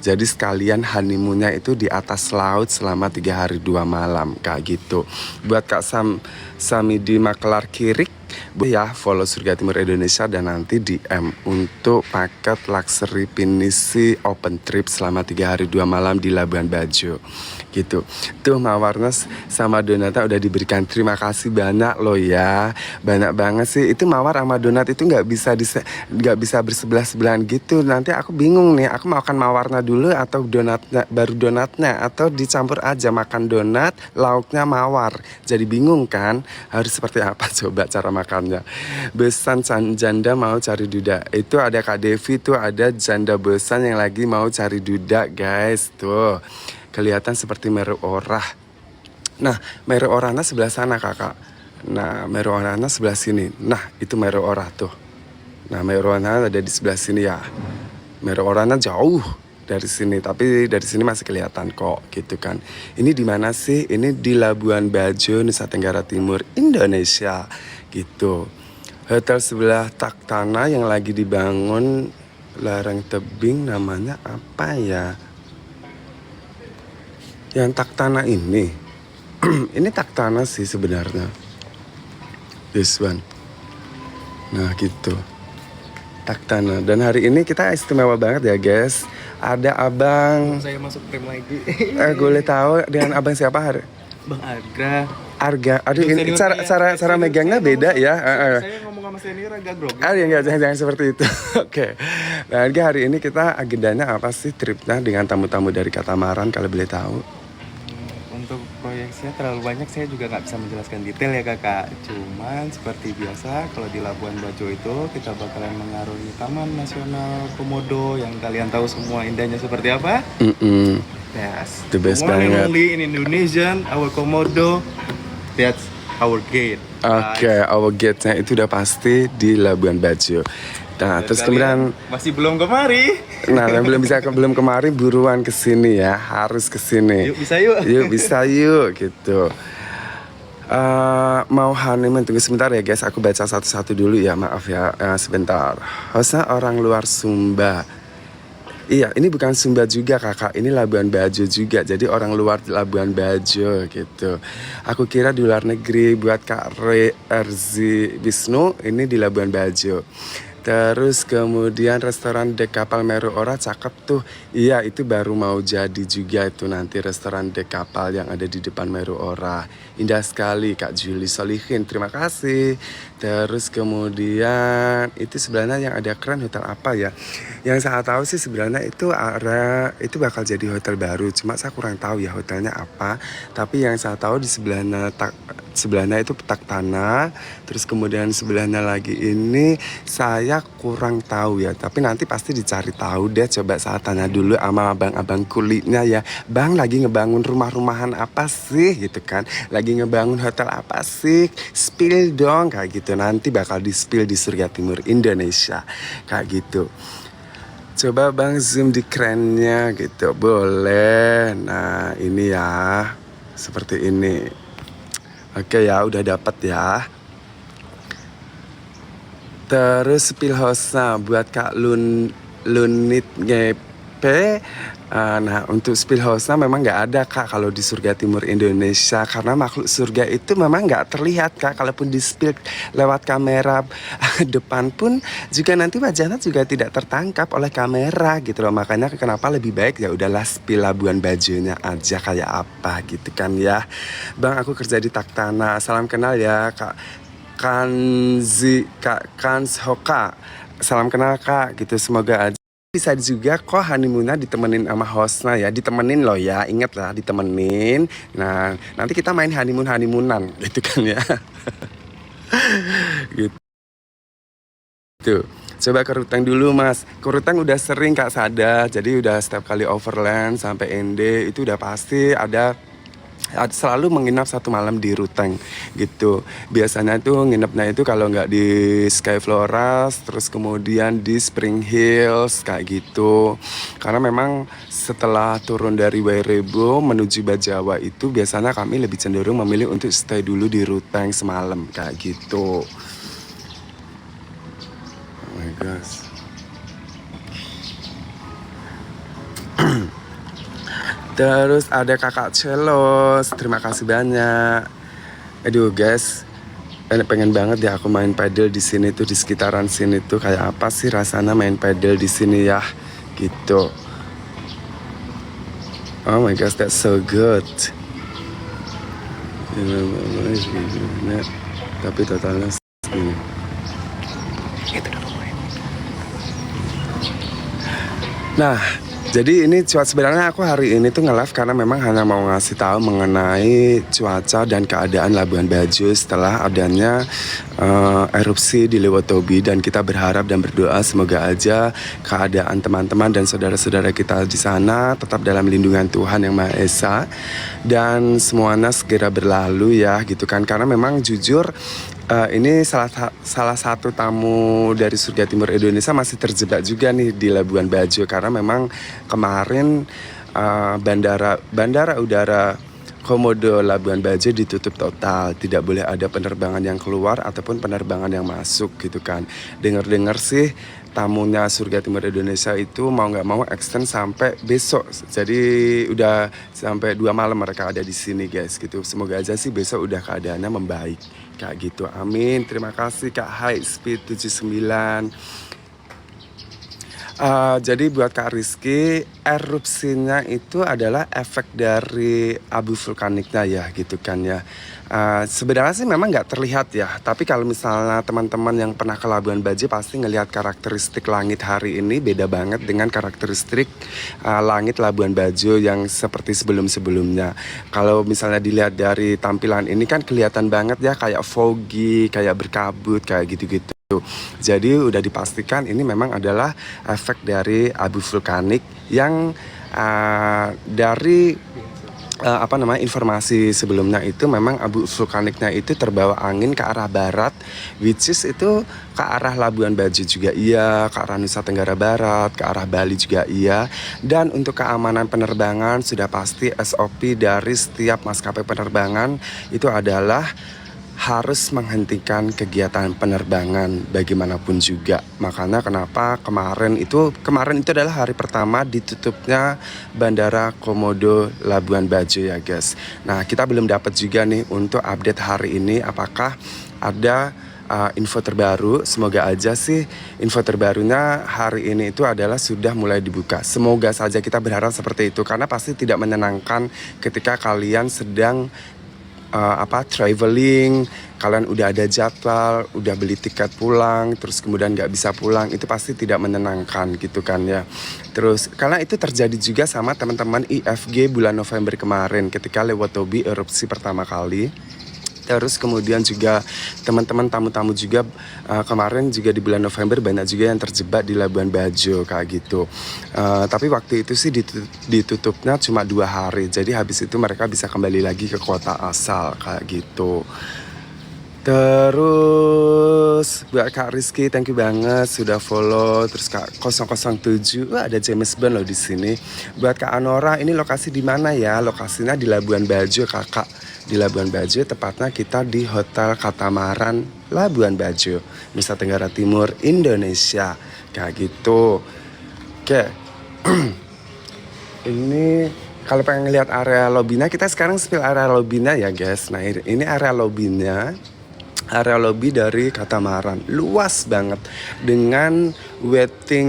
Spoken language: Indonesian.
Jadi sekalian honeymoonnya itu di atas laut selama 3 hari 2 malam kayak gitu. Buat Kak Samidi Makelar Kirik, ya follow Surga Timur Indonesia dan nanti DM untuk paket luxury pinisi open trip selama 3 hari 2 malam di Labuan Bajo gitu. Tuh Mawarna sama Donata udah diberikan, terima kasih banyak loh ya, banyak banget sih. Itu Mawar sama Donat itu nggak bisa bersebelah sebelahan gitu. Nanti aku bingung nih, aku mau makan Mawarna dulu atau donatnya baru donatnya, atau dicampur aja makan donat lauknya Mawar. Jadi bingung kan harus seperti apa coba cara makannya. Besan janda mau cari duda, itu ada Kak Devi tuh, ada janda besan yang lagi mau cari duda guys. Tuh kelihatan seperti Meru Orah. Nah, Meru Orahnya sebelah sana kakak. Nah, Meru Orahnya sebelah sini. Nah, itu Meru Orah tuh. Nah, Meru Orahnya ada di sebelah sini ya. Meru Orahnya jauh dari sini, tapi dari sini masih kelihatan kok gitu kan. Ini di mana sih? Ini di Labuan Bajo, Nusa Tenggara Timur, Indonesia gitu. Hotel sebelah Taktana yang lagi dibangun lereng tebing, namanya apa ya? Yang Taktana ini ini Taktana sih sebenarnya, this one. Nah gitu, Taktana. Dan hari ini kita istimewa banget ya guys. Ada abang, saya masuk frame lagi. boleh tahu dengan abang siapa hari? Bang Arga. Arga. Aduh, Aduh, ini senior cara megangnya beda ya. Saya ngomong sama senior agak grogi. Ya enggak, jangan seperti itu. Oke. Nah, Arga, hari ini kita agendanya apa sih tripnya dengan tamu-tamu dari Katamaran kalau boleh tahu? Untuk proyeksinya terlalu banyak, saya juga nggak bisa menjelaskan detail ya kakak. Cuman seperti biasa, kalau di Labuan Bajo itu kita bakalan mengarungi Taman Nasional Komodo yang kalian tahu semua indahnya seperti apa. Yes, The best one and banget. only in Indonesian, our Komodo. That's our gate. Oke, our gate-nya itu udah pasti di Labuan Bajo. Nah, Dan terus kalian kemudian, masih belum kemari. nah yang belum kemarin buruan kesini ya, harus kesini. Yuk bisa yuk. Yuk bisa yuk gitu. Mau honeymoon, tunggu sebentar ya guys, aku baca satu-satu dulu ya, maaf ya, sebentar. Hostnya orang luar Sumba. Iya, ini bukan Sumba juga kakak, ini Labuan Bajo juga. Jadi orang luar Labuan Bajo gitu. Aku kira di luar negeri. Buat Kak Erzi Wisnu, ini di Labuan Bajo. Terus kemudian restoran The Kapal Meru Ora cakep tuh. Iya, itu baru mau jadi juga itu nanti restoran The Kapal yang ada di depan Meru Ora. Indah sekali Kak Juli Solihin, terima kasih. Terus kemudian itu sebenarnya yang ada keren hotel apa ya? Yang saya tahu sih sebenarnya itu bakal jadi hotel baru. Cuma saya kurang tahu ya hotelnya apa. Tapi yang saya tahu di sebelahnya itu petak tanah. Terus kemudian sebelahnya lagi ini saya kurang tahu ya, tapi nanti pasti dicari tahu deh. Coba saya tanya dulu sama abang-abang kulitnya ya, bang lagi ngebangun rumah-rumahan apa sih gitu kan, lagi ngebangun hotel apa sih, spill dong kayak gitu. Nanti bakal di spill di Surga Timur Indonesia kayak gitu. Coba bang zoom di kerennya gitu, boleh. Nah ini ya, seperti ini. Oke ya, udah dapat ya. Terus Spillhouse buat Kak Lunit Ngepe. Nah untuk Spillhouse memang nggak ada Kak kalau di Surga Timur Indonesia, karena makhluk surga itu memang nggak terlihat Kak. Kalaupun di spill lewat kamera depan pun juga nanti wajahnya juga tidak tertangkap oleh kamera gitu loh. Makanya kenapa lebih baik ya udahlah spill Labuan Bajonya aja kayak apa gitu kan ya. Bang aku kerja di Taktana, salam kenal ya Kak Kans Hoka, salam kenal Kak gitu. Semoga aja bisa juga kok honeymoonnya ditemenin sama hostnya ya, ditemenin loh ya, inget lah ditemenin. Nah nanti kita main honeymoonan gitu kan ya. Gitu. Coba ke Ruteng dulu mas. Ke Ruteng udah sering Kak Sada, jadi udah setiap kali overland sampai ND itu udah pasti ada selalu menginap 1 malam di Ruteng gitu. Biasanya tuh nginepnya itu kalau nggak di Sky Floras, terus kemudian di Spring Hills kayak gitu. Karena memang setelah turun dari Wairebo menuju Bajawa itu biasanya kami lebih cenderung memilih untuk stay dulu di Ruteng semalam kayak gitu. Oh my gosh. Terus ada kakak Celos, terima kasih banyak. Aduh guys, pengen banget ya aku main pedal di sini tuh, di sekitaran sini tuh kayak apa sih rasanya main pedal di sini ya, gitu. Oh my gosh, that's so good. Tapi totalnya segini. Nah, jadi ini sebenarnya aku hari ini tuh nge-live karena memang hanya mau ngasih tahu mengenai cuaca dan keadaan Labuan Bajo setelah adanya erupsi di Lewotobi, dan kita berharap dan berdoa semoga aja keadaan teman-teman dan saudara-saudara kita di sana tetap dalam lindungan Tuhan Yang Maha Esa dan semuanya segera berlalu ya gitu kan, karena memang jujur ini salah satu tamu dari Surga Timur Indonesia masih terjebak juga nih di Labuan Bajo karena memang kemarin bandara udara Komodo Labuan Bajo ditutup total, tidak boleh ada penerbangan yang keluar ataupun penerbangan yang masuk gitu kan. Dengar-dengar sih tamunya Surga Timur Indonesia itu mau nggak mau extend sampai besok, jadi udah sampai 2 malam mereka ada di sini guys gitu. Semoga aja sih besok udah keadaannya membaik kayak gitu, amin. Terima kasih Kak High Speed 79. Jadi buat Kak Rizky, erupsinya itu adalah efek dari abu vulkaniknya ya gitu kan ya. Sebenarnya sih memang nggak terlihat ya, tapi kalau misalnya teman-teman yang pernah ke Labuan Bajo pasti ngelihat karakteristik langit hari ini beda banget dengan karakteristik langit Labuan Bajo yang seperti sebelum-sebelumnya. Kalau misalnya dilihat dari tampilan ini kan kelihatan banget ya kayak foggy, kayak berkabut, kayak gitu-gitu. Jadi udah dipastikan ini memang adalah efek dari abu vulkanik yang dari informasi sebelumnya itu memang abu vulkaniknya itu terbawa angin ke arah barat, which is itu ke arah Labuan Bajo juga iya, ke arah Nusa Tenggara Barat, ke arah Bali juga iya. Dan untuk keamanan penerbangan sudah pasti SOP dari setiap maskapai penerbangan itu adalah harus menghentikan kegiatan penerbangan bagaimanapun juga. Makanya kenapa kemarin itu adalah hari pertama ditutupnya Bandara Komodo Labuan Bajo ya guys. Nah, kita belum dapat juga nih untuk update hari ini apakah ada info terbaru. Semoga aja sih info terbarunya hari ini itu adalah sudah mulai dibuka. Semoga saja, kita berharap seperti itu karena pasti tidak menyenangkan ketika kalian sedang traveling, kalian udah ada jadwal, udah beli tiket pulang, terus kemudian nggak bisa pulang, itu pasti tidak menyenangkan gitu kan ya. Terus karena itu terjadi juga sama teman-teman IFG bulan November kemarin ketika Lewotobi erupsi pertama kali. Terus kemudian juga teman-teman tamu-tamu juga kemarin juga di bulan November banyak juga yang terjebak di Labuan Bajo kayak gitu. Tapi waktu itu sih ditutupnya cuma 2 hari. Jadi habis itu mereka bisa kembali lagi ke kota asal kayak gitu. Terus buat Kak Rizky, thank you banget sudah follow. Terus Kak 007, ada James Bond loh di sini. Buat Kak Anora, ini lokasi di mana ya? Lokasinya di Labuan Bajo Kakak. Di Labuan Bajo, tepatnya kita di Hotel Katamaran Labuan Bajo, Nusa Tenggara Timur, Indonesia. Kayak gitu. Oke. Ini kalau pengen lihat area lobbynya, kita sekarang spill area lobbynya ya guys. Nah ini area lobbynya. Area lobby dari Katamaran luas banget dengan waiting